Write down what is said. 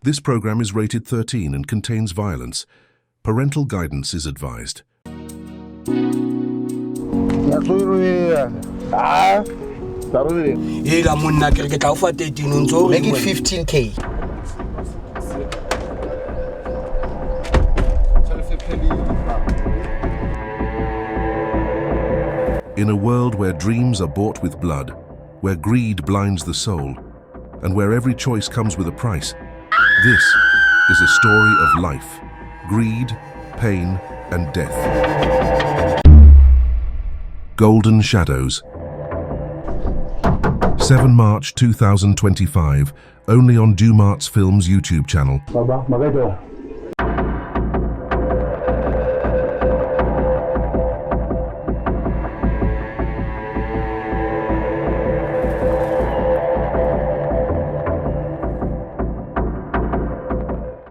This program is rated 13 and contains violence. Parental guidance is advised. Make it 15K. In a world where dreams are bought with blood, where greed blinds the soul, and where every choice comes with a price, this is a story of life, greed, pain, and death. Golden Shadows. 7 March 2025, only on Dumarts Films YouTube channel.